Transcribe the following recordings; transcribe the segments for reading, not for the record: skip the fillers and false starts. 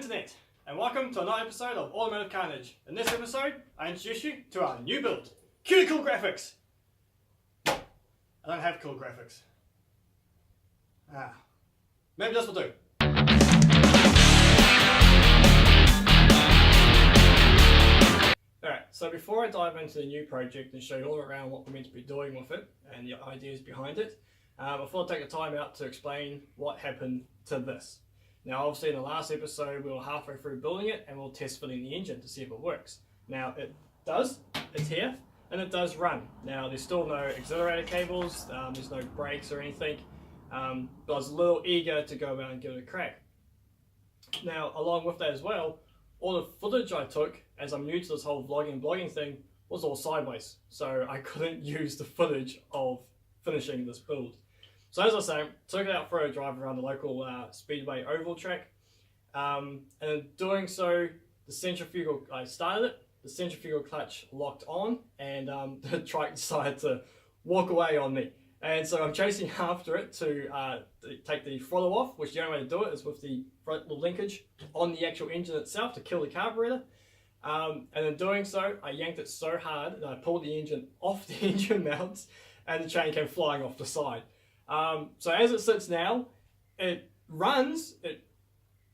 Internet, and welcome to another episode of Automotive Carnage. In this episode, I introduce you to our new build, Cutie Cool Graphics. I don't have cool graphics. Maybe this will do. Alright, so before I dive into the new project and show you all around what we're meant to be doing with it and the ideas behind it, I thought I'd take the time out to explain what happened to this. Now obviously in the last episode we were halfway through building it and we'll test fitting the engine to see if it works. Now it does, it's here, and it does run. Now there's still no accelerator cables, there's no brakes or anything, but I was a little eager to go around and give it a crack. Now along with that as well, all the footage I took, as I'm new to this whole vlogging and blogging thing, was all sideways. So I couldn't use the footage of finishing this build. So as I was saying, took it out for a drive around the local speedway oval track. And in doing so, the centrifugal, I started it, the centrifugal clutch locked on, and the trike decided to walk away on me. And so I'm chasing after it to take the throttle off, which the only way to do it is with the front linkage on the actual engine itself to kill the carburetor. And in doing so, I yanked it so hard that I pulled the engine off the engine mounts and the chain came flying off the side. So as it sits now, it runs, it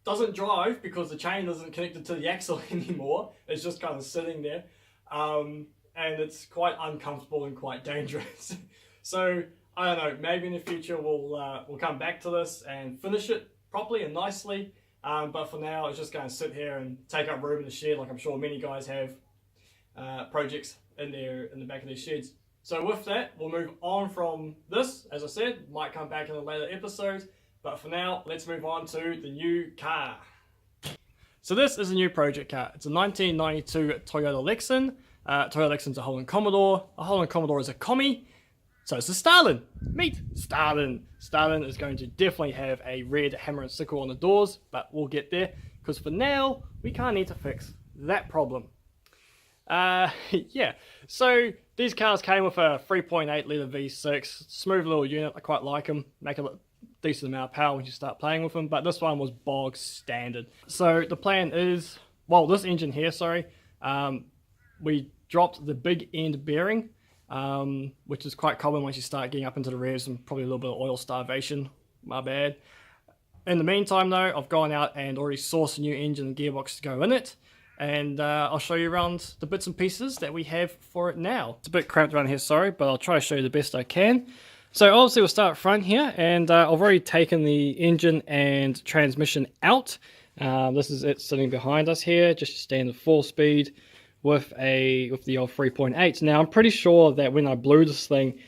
doesn't drive because the chain isn't connected to the axle anymore. It's just kind of sitting there. And it's quite uncomfortable and quite dangerous. So I don't know, maybe in the future we'll come back to this and finish it properly and nicely. But for now, it's just going to sit here and take up room in the shed, like I'm sure many guys have projects in the back of their sheds. So with that, we'll move on from this. As I said, might come back in a later episode. But for now, let's move on to the new car. So this is a new project car. It's a 1992 Toyota Lexan. Toyota Lexan's a Holland Commodore. A Holland Commodore is a commie. So it's a Stalin. Meet Stalin. Stalin is going to definitely have a red hammer and sickle on the doors, but we'll get there, because for now, we kind of need to fix that problem. Yeah, so these cars came with a 3.8 litre V6, smooth little unit, I quite like them, make a decent amount of power when you start playing with them, but this one was bog standard. So the plan is, well, this engine here, sorry, we dropped the big end bearing, which is quite common once you start getting up into the revs and probably a little bit of oil starvation, my bad. In the meantime though, I've gone out and already sourced a new engine and gearbox to go in it. And I'll show you around the bits and pieces that we have for it now. It's a bit cramped around here, sorry, but I'll try to show you the best I can. So obviously we'll start front here, and I've already taken the engine and transmission out. This is it sitting behind us here, just standard 4-speed with the old 3.8. Now I'm pretty sure that when I blew this thing,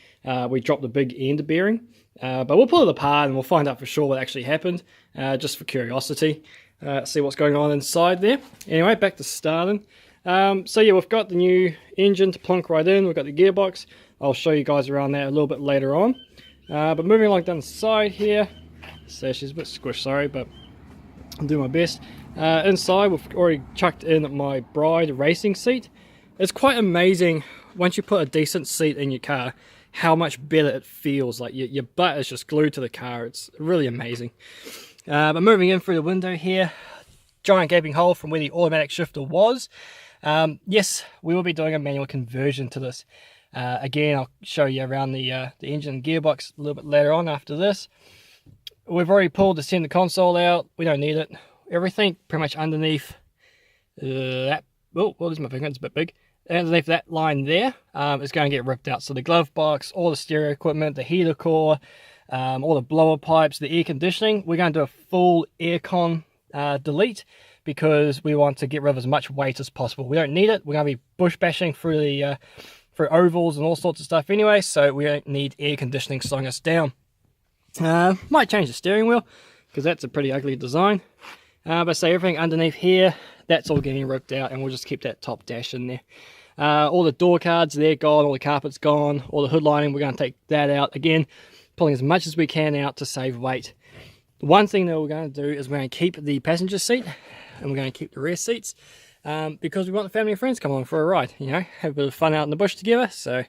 we dropped the big end bearing. But we'll pull it apart and we'll find out for sure what actually happened, just for curiosity. See what's going on inside there. Anyway, back to starting. So yeah, we've got the new engine to plonk right in. We've got the gearbox. I'll show you guys around that a little bit later on. But moving along down the side here. So she's a bit squished, sorry, but I'll do my best. Inside, we've already chucked in my Bride racing seat. It's quite amazing once you put a decent seat in your car, how much better it feels. Like your butt is just glued to the car. It's really amazing. But moving in through the window here, giant gaping hole from where the automatic shifter was. Yes, we will be doing a manual conversion to this. Again, I'll show you around the engine and gearbox a little bit later on after this. We've already pulled the center console out. We don't need it. Everything pretty much underneath that. Oh, well, there's my finger. It's a bit big. Underneath that line there is going to get ripped out. So the glove box, all the stereo equipment, the heater core, all the blower pipes, the air conditioning, we're going to do a full aircon delete, because we want to get rid of as much weight as possible. We don't need it. We're going to be bush bashing through through ovals and all sorts of stuff anyway, so we don't need air conditioning slowing us down. Might change the steering wheel, because that's a pretty ugly design. But say everything underneath here, that's all getting ripped out, and we'll just keep that top dash in there. All the door cards, they're gone, all the carpet's gone, all the hood lining, we're going to take that out. Again, pulling as much as we can out to save weight. The one thing that we're going to do is we're going to keep the passenger seat, and we're going to keep the rear seats, because we want the family and friends to come along for a ride, you know, have a bit of fun out in the bush together. So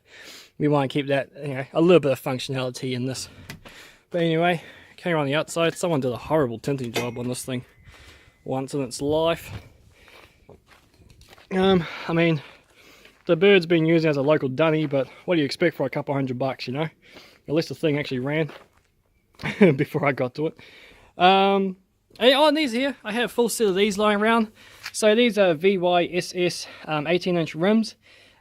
we want to keep that, you know, a little bit of functionality in this. But anyway, coming around the outside, someone did a horrible tinting job on this thing. once in its life. I mean, the bird's been used as a local dunny, but what do you expect for a couple $100, you know? Unless the thing actually ran before I got to it. And these here, I have a full set of these lying around. So these are VYSS 18-inch rims.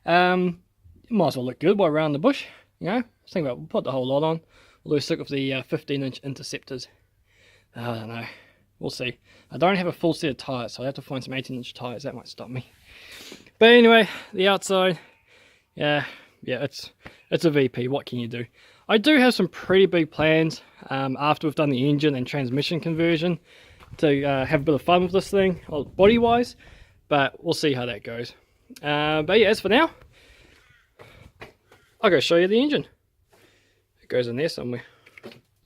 Might as well look good while around the bush, you know. Think about, we'll put the whole lot on. Although stick with the 15-inch interceptors. I don't know. We'll see. I don't have a full set of tyres, so I have to find some 18-inch tyres. That might stop me. But anyway, the outside, yeah, it's a VP. What can you do? I do have some pretty big plans after we've done the engine and transmission conversion to have a bit of fun with this thing, body-wise. But we'll see how that goes. But yeah, as for now, I'll go show you the engine. It goes in there somewhere.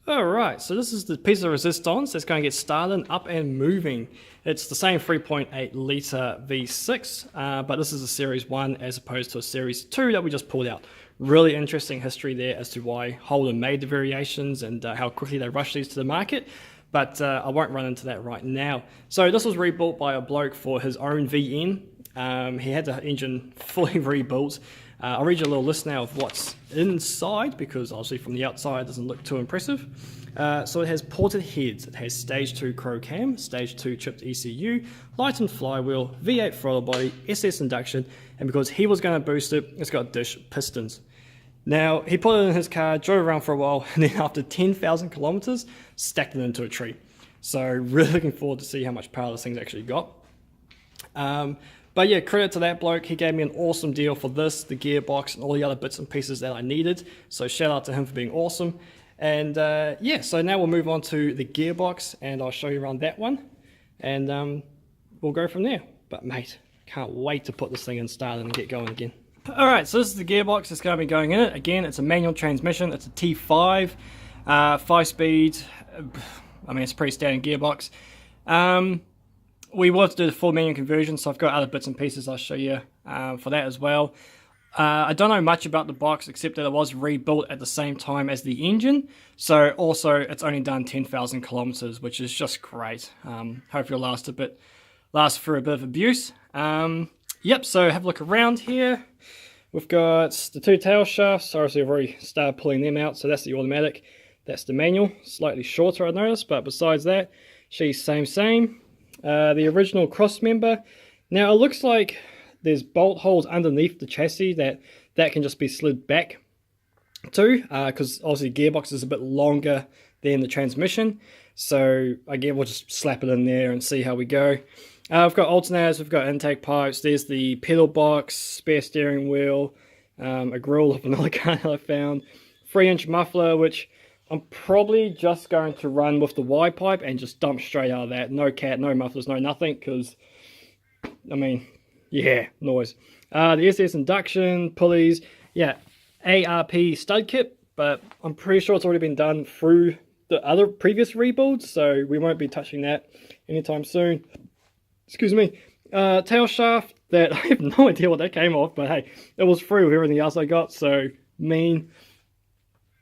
Alright, so this is the piece of resistance that's going to get Stalin up and moving. It's the same 3.8 litre V6, but this is a Series 1 as opposed to a Series 2 that we just pulled out. Really interesting history there as to why Holden made the variations and how quickly they rushed these to the market, but I won't run into that right now. So this was rebuilt by a bloke for his own VN. He had the engine fully rebuilt. I'll read you a little list now of what's inside, because obviously from the outside it doesn't look too impressive. So it has ported heads, it has stage 2 crow cam, stage 2 chipped ECU, lightened flywheel, V8 throttle body, SS induction, and because he was going to boost it, it's got dish pistons. Now, he put it in his car, drove around for a while, and then after 10,000 kilometers, stacked it into a tree. So really looking forward to see how much power this thing's actually got. But yeah, credit to that bloke. He gave me an awesome deal for this, the gearbox, and all the other bits and pieces that I needed. So shout out to him for being awesome. And yeah, so now we'll move on to the gearbox, and I'll show you around that one. And we'll go from there. But mate, can't wait to put this thing in Stalin and get going again. Alright, so this is the gearbox that's going to be going in it. Again, it's a manual transmission. It's a T5, 5-speed. I mean, it's a pretty standard gearbox. We will have to do the full manual conversion, so I've got other bits and pieces I'll show you for that as well. I don't know much about the box except that it was rebuilt at the same time as the engine. So also it's only done 10,000 kilometers, which is just great. Hope it'll last through a bit of abuse. Yep, so have a look around here. We've got the 2 tail shafts. Obviously I've already started pulling them out, so that's the automatic. That's the manual, slightly shorter I noticed, but besides that, she's same. The original cross member. Now it looks like there's bolt holes underneath the chassis that can just be slid back to, because obviously the gearbox is a bit longer than the transmission. So again, we'll just slap it in there and see how we go. We've got alternators, we've got intake pipes, there's the pedal box, spare steering wheel, a grill of another car that I found, 3-inch muffler, which I'm probably just going to run with the Y pipe and just dump straight out of that. No cat, no mufflers, no nothing, because, I mean, yeah, noise. The SS induction, pulleys, yeah, ARP stud kit, but I'm pretty sure it's already been done through the other previous rebuilds, so we won't be touching that anytime soon. Excuse me. Tail shaft, that I have no idea what that came off, but hey, it was free with everything else I got, so mean.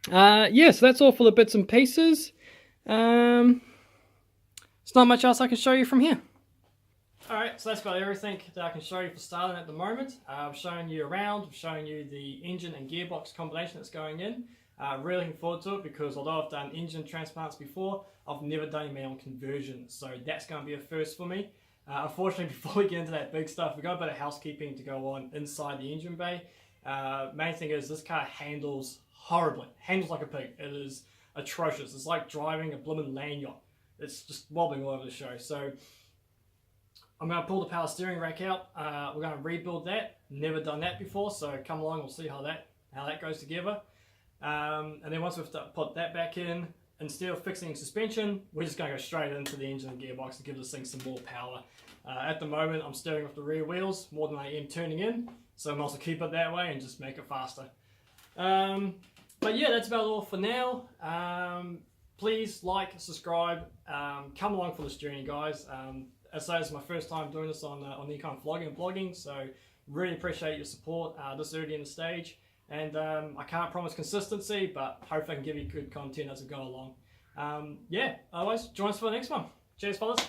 Yeah, so that's all for the bits and pieces. There's not much else I can show you from here. Alright, so that's about everything that I can show you for Stalin at the moment. I've shown you around, I've shown you the engine and gearbox combination that's going in. Really looking forward to it, because although I've done engine transplants before, I've never done a manual conversion, so that's going to be a first for me. Unfortunately, before we get into that big stuff, we've got a bit of housekeeping to go on inside the engine bay. Main thing is this car handles horribly. Handles like a pig. It is atrocious. It's like driving a blooming land yacht. It's just wobbling all over the show. So I'm going to pull the power steering rack out. We're going to rebuild that. Never done that before, so come along, we'll see how that goes together. And then once we've put that back in, instead of fixing suspension, we're just going to go straight into the engine and gearbox to give this thing some more power. At the moment, I'm steering with the rear wheels more than I am turning in, so I'm also keep it that way and just make it faster. But yeah, that's about all for now. Please like, subscribe, come along for this journey, guys. As I say, it's my first time doing this on any kind of vlogging and blogging, so really appreciate your support this early in the stage. And I can't promise consistency, but hopefully I can give you good content as we go along. Yeah, otherwise, join us for the next one. Cheers, fellas.